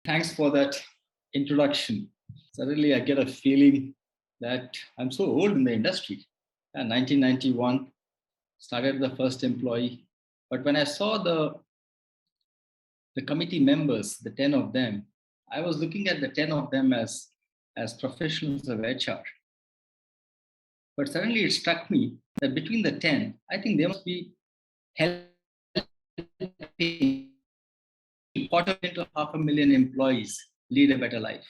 Thanks for that introduction. Suddenly, I get a feeling that I'm so old in the industry. 1991, started the first employee. But when I saw the committee members, the 10 of them, I was looking at the 10 of them as professionals of HR. But suddenly it struck me that between the 10, I think there must be helping quarter million to 500,000 employees lead a better life.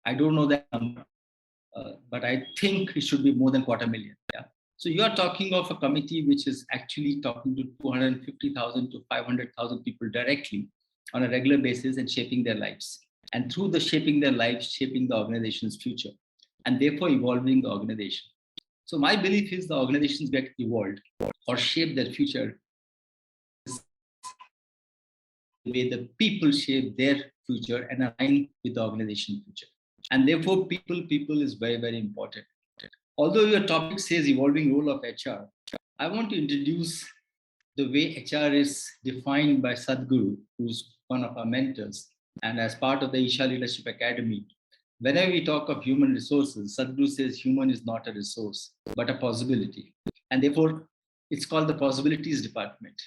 I don't know that number, but I think it should be more than 250,000. Yeah. So you are talking of a committee which is actually talking to 250,000 to 500,000 people directly on a regular basis and shaping their lives. And through the shaping their lives, shaping the organization's future, and therefore evolving the organization. So my belief is the organizations get evolved or shape their future the way the people shape their future and align with the organization future. And therefore, people is very, very important. Although your topic says evolving role of HR, I want to introduce the way HR is defined by Sadhguru, who's one of our mentors. And as part of the Isha Leadership Academy, whenever we talk of human resources, Sadhguru says human is not a resource, but a possibility. And therefore, it's called the possibilities department.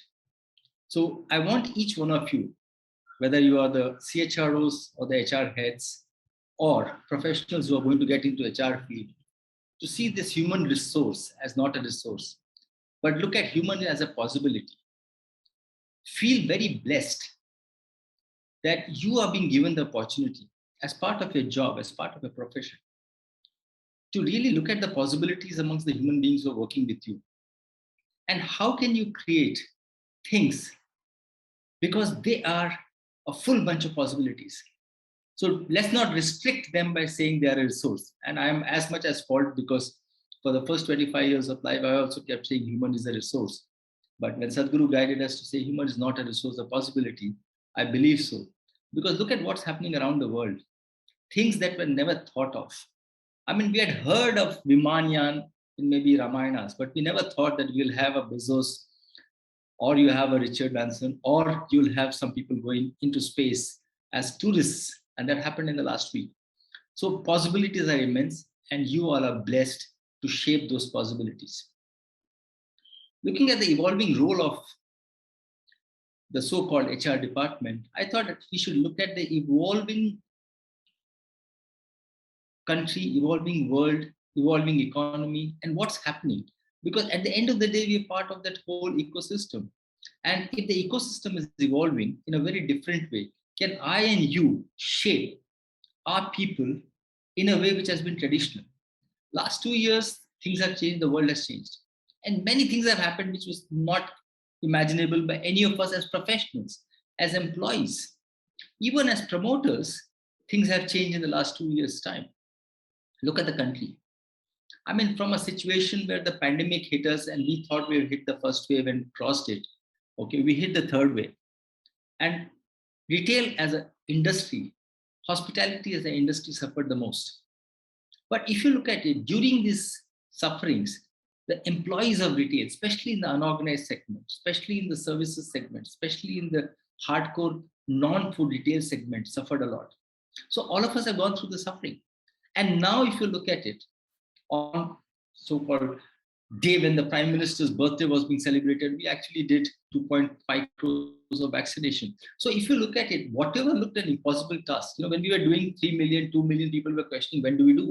So I want each one of you, whether you are the CHROs or the HR heads or professionals who are going to get into HR field, to see this human resource as not a resource, but look at human as a possibility. Feel very blessed that you are being given the opportunity as part of your job, as part of a profession, to really look at the possibilities amongst the human beings who are working with you. And how can you create things, because they are a full bunch of possibilities. So let's not restrict them by saying they are a resource. And I am as much as fault, because for the first 25 years of life, I also kept saying human is a resource. But when Sadhguru guided us to say human is not a resource, a possibility, I believe so. Because look at what's happening around the world. Things that were never thought of. I mean, we had heard of Vimanyan in maybe Ramayanas, but we never thought that we'll have a Bezos, or you have a Richard Branson, or you'll have some people going into space as tourists. And that happened in the last week. So possibilities are immense, and you all are blessed to shape those possibilities. Looking at the evolving role of the so-called HR department, I thought that we should look at the evolving country, evolving world, evolving economy, and what's happening. Because at the end of the day, we are part of that whole ecosystem. And if the ecosystem is evolving in a very different way, can I and you shape our people in a way which has been traditional? Last 2 years, things have changed, the world has changed. And many things have happened which was not imaginable by any of us as professionals, as employees. Even as promoters, things have changed in the last 2 years' time. Look at the country. I mean, from a situation where the pandemic hit us and we thought we would hit the first wave and crossed it, okay, we hit the third wave. And retail as an industry, hospitality as an industry suffered the most. But if you look at it, during these sufferings, the employees of retail, especially in the unorganized segment, especially in the services segment, especially in the hardcore non-food retail segment, suffered a lot. So all of us have gone through the suffering. And now if you look at it, on so-called day when the Prime Minister's birthday was being celebrated, we actually did 2.5 crores of vaccination. So if you look at it, whatever looked an impossible task, when we were doing 3 million, 2 million, people were questioning, when do we do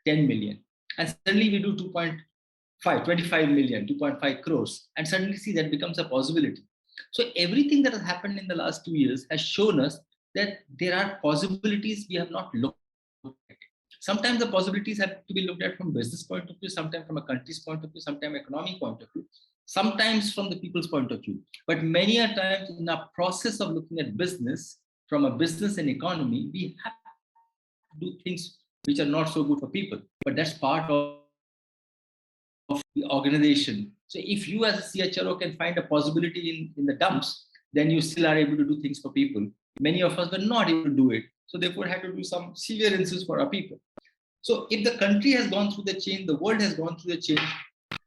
10 million? And suddenly we do 25 million, 2.5 crores. And suddenly see that becomes a possibility. So everything that has happened in the last 2 years has shown us that there are possibilities we have not looked at. Sometimes the possibilities have to be looked at from business point of view, sometimes from a country's point of view, sometimes economic point of view, sometimes from the people's point of view. But many a times in our process of looking at business, from a business and economy, we have to do things which are not so good for people. But that's part of the organization. So if you as a CHRO can find a possibility in the dumps, then you still are able to do things for people. Many of us were not able to do it. So therefore had to do some severances for our people. So if the country has gone through the change, the world has gone through the change,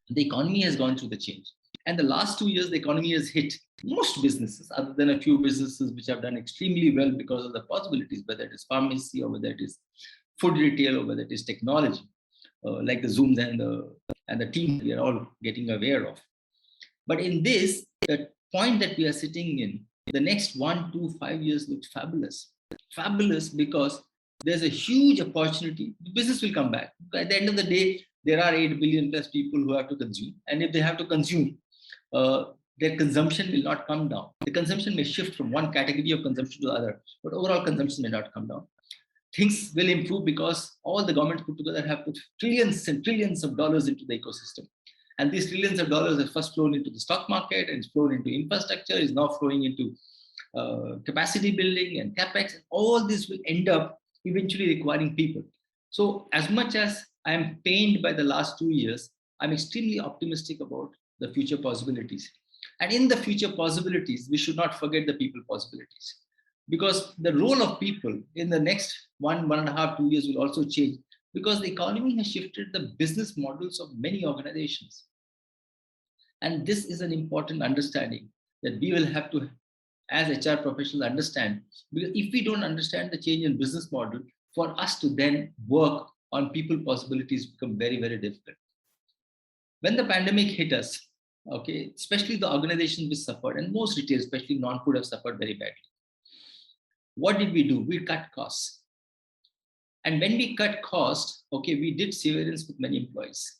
the economy has gone through the change. And the last 2 years, the economy has hit most businesses, other than a few businesses which have done extremely well because of the possibilities, whether it is pharmacy or whether it is food retail or whether it is technology, like the Zooms and the team we are all getting aware of. But in this, the point that we are sitting in, the next 1 to 5 years looks fabulous. Fabulous because there's a huge opportunity. The business will come back. At the end of the day, there are 8 billion plus people who have to consume. And if they have to consume, their consumption will not come down. The consumption may shift from one category of consumption to the other, but overall consumption may not come down. Things will improve because all the governments put together have put trillions and trillions of dollars into the ecosystem. And these trillions of dollars have first flown into the stock market and it's flown into infrastructure, is now flowing into capacity building and capex. All this will end up eventually requiring people. So as much as I'm pained by the last 2 years, I'm extremely optimistic about the future possibilities. And in the future possibilities, we should not forget the people possibilities. Because the role of people in the next 1.5, 2 years will also change because the economy has shifted the business models of many organizations. And this is an important understanding that we will have to, as HR professionals, understand. Because if we don't understand the change in business model, for us to then work on people possibilities become very, very difficult. When the pandemic hit us, okay, especially the organizations which suffered, and most retail, especially non-food, have suffered very badly. What did we do? We cut costs. And when we cut costs, okay, we did severance with many employees.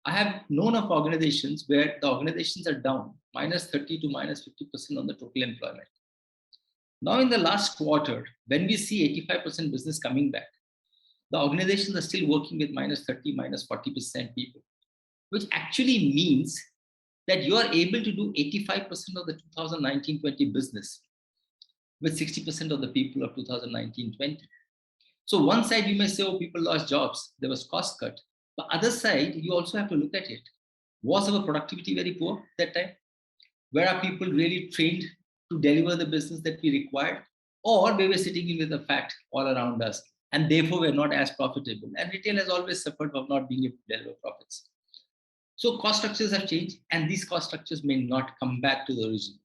I have known of organizations where the organizations are down -30 to -50% on the total employment. Now in the last quarter, when we see 85% business coming back, the organizations are still working with -30, -40% people, which actually means that you are able to do 85% of the 2019-20 business with 60% of the people of 2019-20. So one side you may say, oh, people lost jobs, there was cost cut. But other side, you also have to look at it. Was our productivity very poor that time? Where are people really trained to deliver the business that we required? Or we were sitting in with the fat all around us and therefore we're not as profitable. And retail has always suffered from not being able to deliver profits. So cost structures have changed and these cost structures may not come back to the original.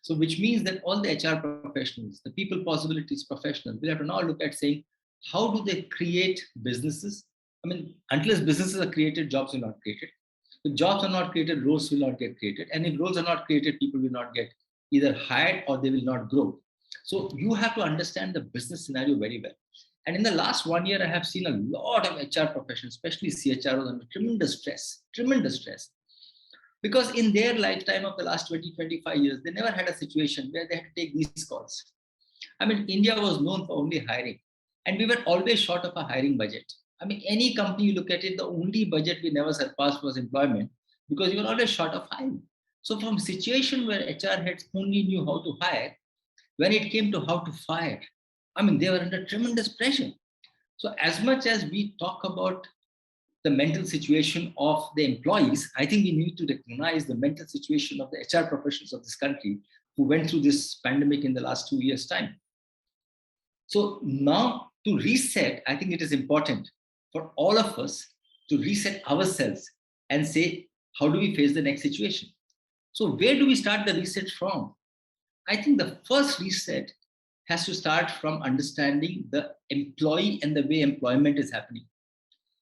So which means that all the HR professionals, the people possibilities professionals will have to now look at saying, how do they create businesses? I mean, unless businesses are created, jobs will not be created. If jobs are not created, roles will not get created. And if roles are not created, people will not get either hired or they will not grow. So you have to understand the business scenario very well. And in the last 1 year, I have seen a lot of HR professionals, especially CHROs, under tremendous stress. Because in their lifetime of the last 20, 25 years, they never had a situation where they had to take these calls. I mean, India was known for only hiring. And we were always short of a hiring budget. I mean, any company you look at it, the only budget we never surpassed was employment because we were always short of hiring. So from a situation where HR heads only knew how to hire, when it came to how to fire, I mean, they were under tremendous pressure. So as much as we talk about the mental situation of the employees, I think we need to recognize the mental situation of the HR professionals of this country who went through this pandemic in the last 2 years' time. So now to reset, I think it is important for all of us to reset ourselves and say, how do we face the next situation? So where do we start the reset from? I think the first reset has to start from understanding the employee and the way employment is happening.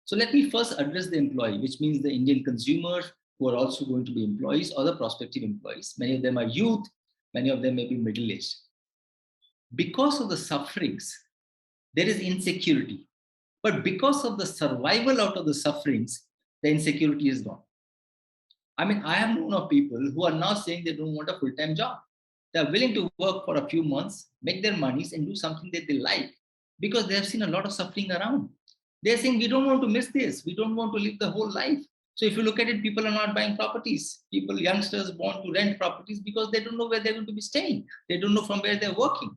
So let me first address the employee, which means the Indian consumers who are also going to be employees or the prospective employees. Many of them are youth, many of them may be middle-aged. Because of the sufferings, there is insecurity. But because of the survival out of the sufferings, the insecurity is gone. I mean, I have known of people who are now saying they don't want a full-time job. They are willing to work for a few months, make their monies and do something that they like because they have seen a lot of suffering around. They're saying, we don't want to miss this. We don't want to live the whole life. So if you look at it, people are not buying properties. Youngsters want to rent properties because they don't know where they're going to be staying. They don't know from where they're working.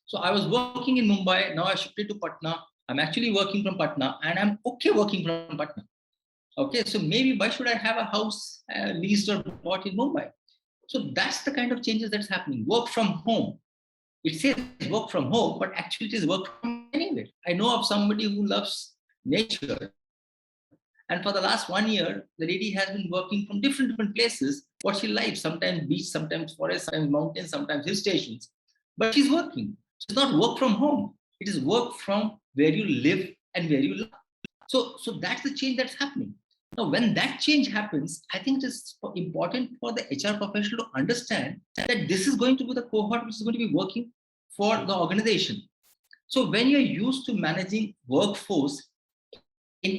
So I was working in Mumbai. Now I shifted to Patna. I'm actually working from Patna and I'm okay working from Patna. Okay, so maybe why should I have a house leased or bought in Mumbai? So that's the kind of changes that's happening. Work from home. It says work from home, but actually it is work from anywhere. I know of somebody who loves nature. And for the last 1 year, the lady has been working from different places what she likes, sometimes beach, sometimes forest, sometimes mountains, sometimes hill stations. But she's working. So it's not work from home. It is work from where you live and where you live. So that's the change that's happening. Now, when that change happens, I think it is important for the HR professional to understand that this is going to be the cohort which is going to be working for the organization. So when you're used to managing workforce in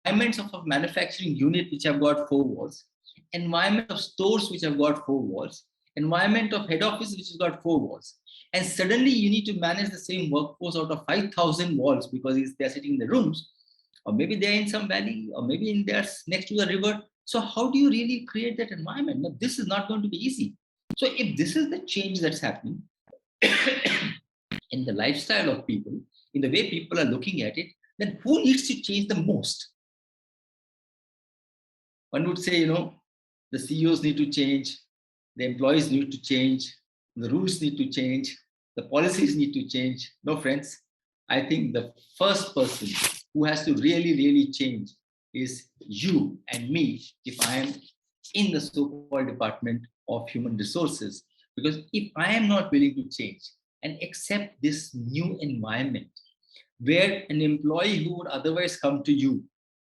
environments of a manufacturing unit which have got four walls, environment of stores which have got four walls, environment of head office which has got four walls, and suddenly you need to manage the same workforce out of 5,000 walls because they're sitting in the rooms, or maybe they're in some valley, or maybe in there next to the river. So how do you really create that environment? Now, this is not going to be easy. So if this is the change that's happening in the lifestyle of people, in the way people are looking at it, then who needs to change the most? One would say, the CEOs need to change, the employees need to change, the rules need to change, the policies need to change. No, friends, I think the first person who has to really, really change is you and me if I am in the so-called department of human resources. Because if I am not willing to change and accept this new environment where an employee who would otherwise come to you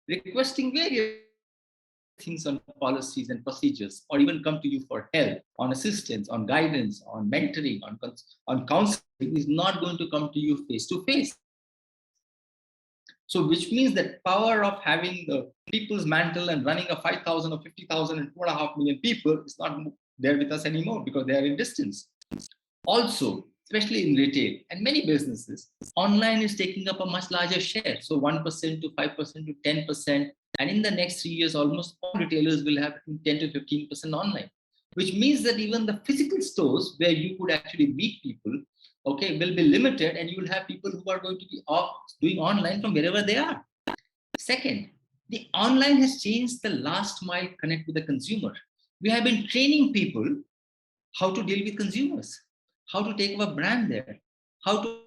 requesting various things on policies and procedures, or even come to you for help, on assistance, on guidance, on mentoring, on counseling, is not going to come to you face to face. So which means that power of having the people's mantle and running a 5,000 or 50,000 and 2.5 million people is not there with us anymore because they are in distance. Also, especially in retail and many businesses, online is taking up a much larger share. So 1% to 5% to 10%. And in the next 3 years, almost all retailers will have 10 to 15% online, which means that even the physical stores where you could actually meet people, okay, will be limited, and you will have people who are going to be doing online from wherever they are. Second, the online has changed the last mile connect with the consumer. We have been training people how to deal with consumers, how to take up a brand there, how to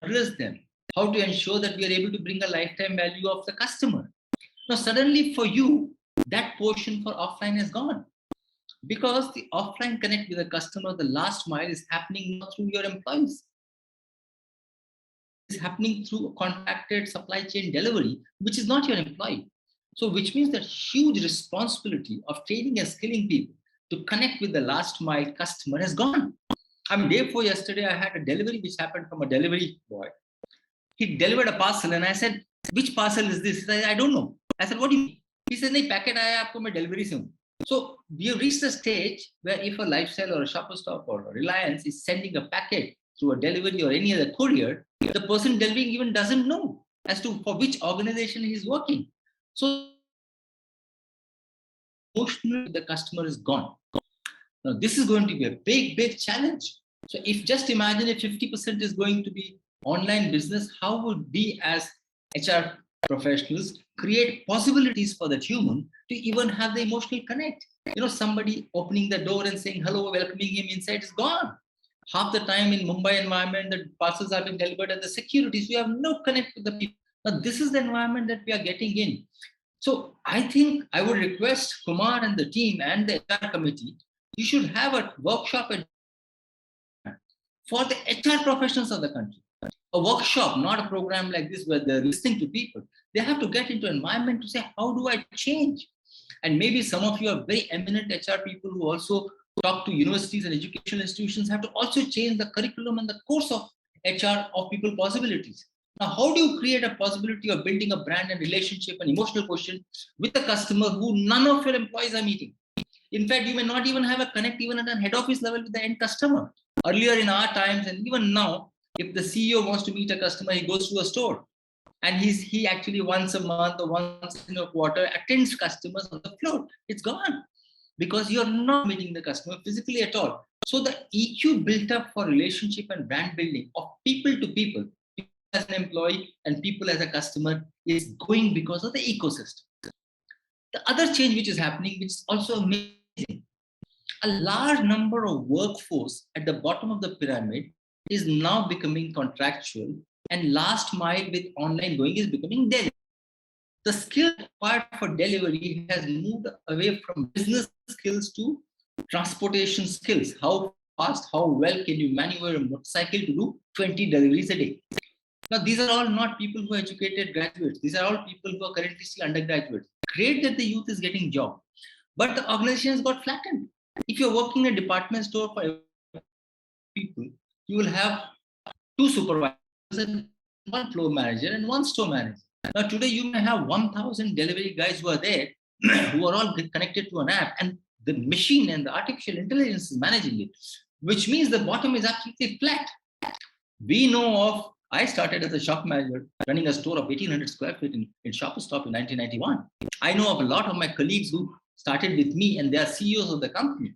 address them, how to ensure that we are able to bring a lifetime value of the customer. Now, suddenly for you, that portion for offline has gone because the offline connect with the customer, the last mile, is happening not through your employees. It's happening through contracted supply chain delivery, which is not your employee. So, which means that huge responsibility of training and skilling people to connect with the last mile customer has gone. I mean, day before yesterday, I had a delivery which happened from a delivery boy. He delivered a parcel, and I said, "Which parcel is this?" He said, "I don't know." I said, "What do you mean?" He said, "नहीं packet आया आपको मैं delivery से हूँ." So we have reached a stage where if a lifestyle or a Shopper Stop or a Reliance is sending a packet through a delivery or any other courier, the person delivering even doesn't know as to for which organization he is working. So emotionally, the customer is gone. Now, this is going to be a big, big challenge. So if just imagine if 50% is going to be online business, how would we as HR professionals create possibilities for that human to even have the emotional connect? Somebody opening the door and saying hello, welcoming him inside is gone. Half the time in Mumbai environment, the parcels are being delivered at the securities. You have no connect with the people. Now, this is the environment that we are getting in. So I think I would request Kumar and the team and the HR committee, you should have a workshop for the HR professionals of the country. A workshop, not a program like this where they're listening to people. They have to get into environment to say, how do I change? And maybe some of you are very eminent HR people who also talk to universities and educational institutions, have to also change the curriculum and the course of HR of people possibilities. Now, how do you create a possibility of building a brand and relationship and emotional quotient with a customer who none of your employees are meeting? In fact, you may not even have a connect even at a head office level with the end customer. Earlier in our times, and even now, if the CEO wants to meet a customer, he goes to a store. And he actually once a month or once in a quarter attends customers on the floor. It's gone because you're not meeting the customer physically at all. So the EQ built up for relationship and brand building of people to people as an employee and people as a customer is going because of the ecosystem. The other change which is happening, which is also amazing, a large number of workforce at the bottom of the pyramid is now becoming contractual, and last mile with online going is becoming dead. The skill required for delivery has moved away from business skills to transportation skills. How fast, how well can you maneuver a motorcycle to do 20 deliveries a day? Now, these are all not people who are educated graduates. These are all people who are currently still undergraduates. Great that the youth is getting job, but the organization has got flattened. If you're working in a department store for people, you will have two supervisors and one floor manager and one store manager. Now, today you may have 1,000 delivery guys who are there, who are all connected to an app, and the machine and the artificial intelligence is managing it, which means the bottom is absolutely flat. We know of, I started as a shop manager running a store of 1,800 square feet in Shoppers Stop in 1991. I know of a lot of my colleagues who started with me and they are CEOs of the company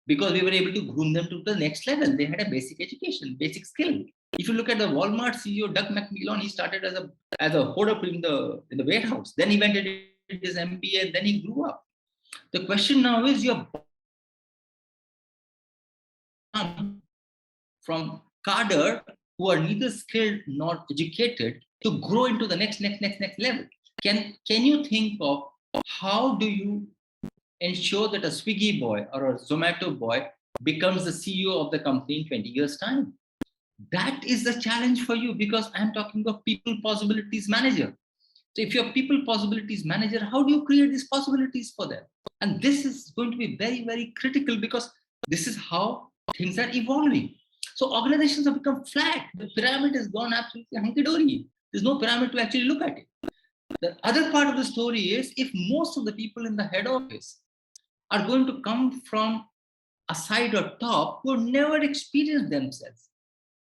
because we were able to groom them to the next level. They had a basic education, basic skill. If you look at the Walmart CEO, Doug McMillon, he started as a holder in the warehouse. Then he went and did his MBA, then he grew up. The question now is you're from cadre who are neither skilled nor educated to grow into the next level. Can you think of how do you ensure that a Swiggy boy or a Zomato boy becomes the CEO of the company in 20 years' time? That is the challenge for you, because I'm talking of people possibilities manager. So if you're people possibilities manager, how do you create these possibilities for them? And this is going to be very, very critical, because this is how things are evolving. So organizations have become flat. The pyramid has gone absolutely hunky-dory. There's no pyramid to actually look at it. The other part of the story is, if most of the people in the head office are going to come from a side or top who have never experienced themselves,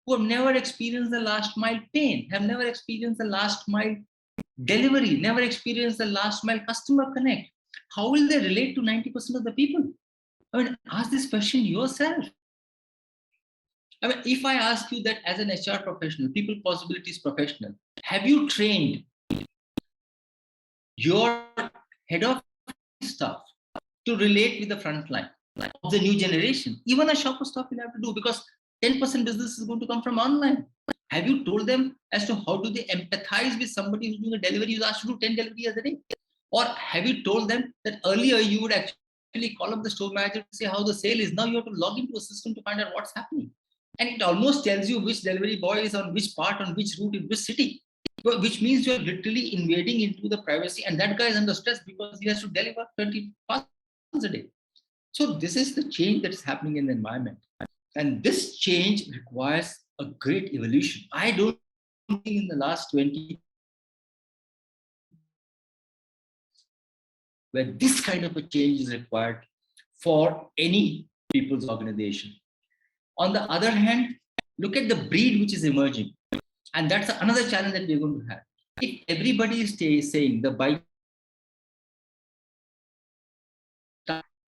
who have never experienced the last mile pain, have never experienced the last mile delivery, never experienced the last mile customer connect, how will they relate to 90% of the people? I mean, ask this question yourself. I mean, if I ask you that as an HR professional, people possibilities professional, have you trained your head of staff to relate with the front line of the new generation? Even a shopper staff will have to do, because 10% business is going to come from online. Have you told them as to how do they empathize with somebody who's doing a delivery, who's asked to do 10 deliveries a day? Or have you told them that earlier you would actually call up the store manager to say how the sale is? Now you have to log into a system to find out what's happening. And it almost tells you which delivery boy is on which part, on which route, in which city, which means you're literally invading into the privacy, and that guy is under stress because he has to deliver 20 parcels a day. So this is the change that is happening in the environment. And this change requires a great evolution. I don't think in the last 20 where this kind of a change is required for any people's organization. On the other hand, look at the breed which is emerging. And that's another challenge that we're going to have. If everybody is saying the bike,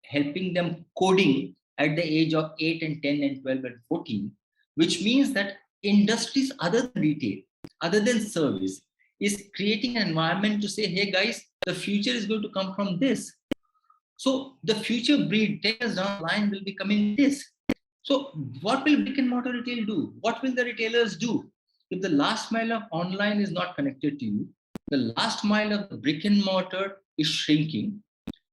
helping them coding at the age of 8 and 10 and 12 and 14, which means that industries other than retail, other than service, is creating an environment to say, hey guys, the future is going to come from this. So the future breed 10 years down the line will be coming this. So what will brick and mortar retail do? What will the retailers do? If the last mile of online is not connected to you, the last mile of the brick and mortar is shrinking.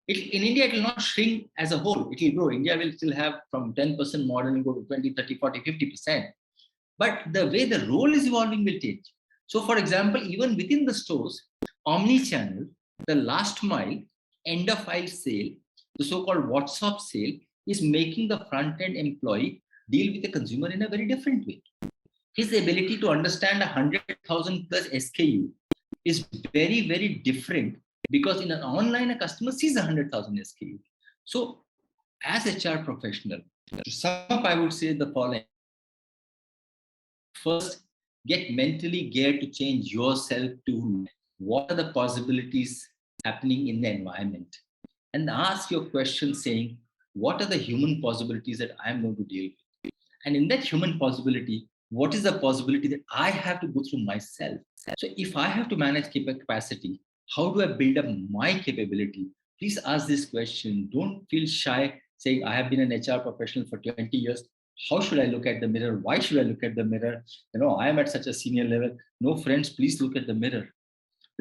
In India, it will not shrink as a whole. It will grow. India will still have from 10% modern go to 20, 30, 40, 50%. But the way the role is evolving will change. So for example, even within the stores, omni-channel, the last mile, end of aisle sale, the so-called WhatsApp sale is making the front-end employee deal with the consumer in a very different way. His ability to understand 100,000 plus SKU is very, very different, because in an online, a customer sees 100,000 SKU. So as HR professional, to sum up, I would say the following. First, get mentally geared to change yourself to what are the possibilities happening in the environment, and ask your question saying, what are the human possibilities that I'm going to deal with? And in that human possibility, what is the possibility that I have to go through myself? So if I have to manage capacity, how do I build up my capability? Please ask this question. Don't feel shy saying, I have been an HR professional for 20 years. How should I look at the mirror? Why should I look at the mirror? I am at such a senior level. No, friends, please look at the mirror.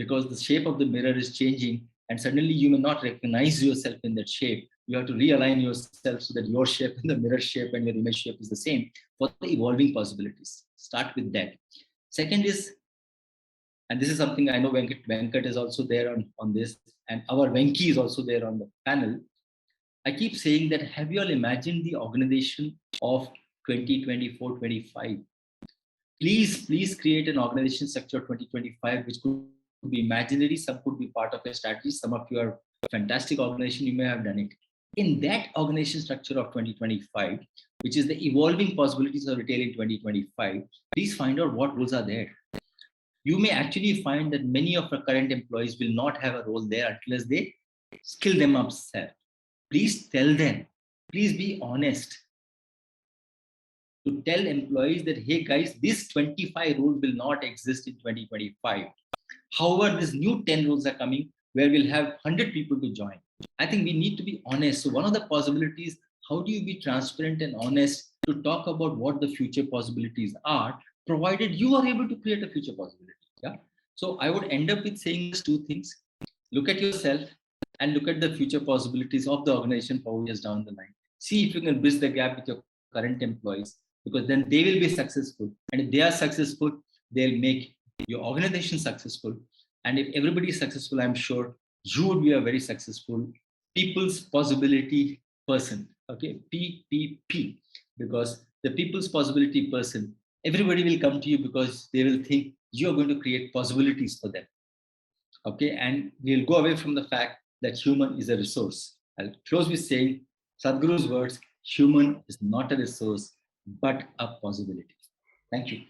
because the shape of the mirror is changing and suddenly you may not recognize yourself in that shape. You have to realign yourself so that your shape and the mirror shape and your image shape is the same for the evolving possibilities. Start with that. Second is, and this is something I know Venkat is also there on this, and our Venki is also there on the panel. I keep saying that, have you all imagined the organization of 2024-25? Please create an organization structure 2025, which could be imaginary, some could be part of a strategy. Some of you are fantastic organization, you may have done it. In that organization structure of 2025, which is the evolving possibilities of retail in 2025, please find out what roles are there. You may actually find that many of our current employees will not have a role there unless they skill them up. Please tell them, please be honest to tell employees that, hey guys, this 25 roles will not exist in 2025. However, these new 10 roles are coming where we'll have 100 people to join. I think we need to be honest. So one of the possibilities, how do you be transparent and honest to talk about what the future possibilities are, provided you are able to create a future possibility. Yeah. So I would end up with saying these two things. Look at yourself and look at the future possibilities of the organization 4 years down the line. See if you can bridge the gap with your current employees, because then they will be successful. And if they are successful, they'll make your organization successful. And if everybody is successful, I'm sure you would be a very successful people's possibility person. Okay, PPP, because the people's possibility person, everybody will come to you because they will think you're going to create possibilities for them. Okay, and we'll go away from the fact that human is a resource. I'll close with saying Sadhguru's words: human is not a resource, but a possibility. Thank you.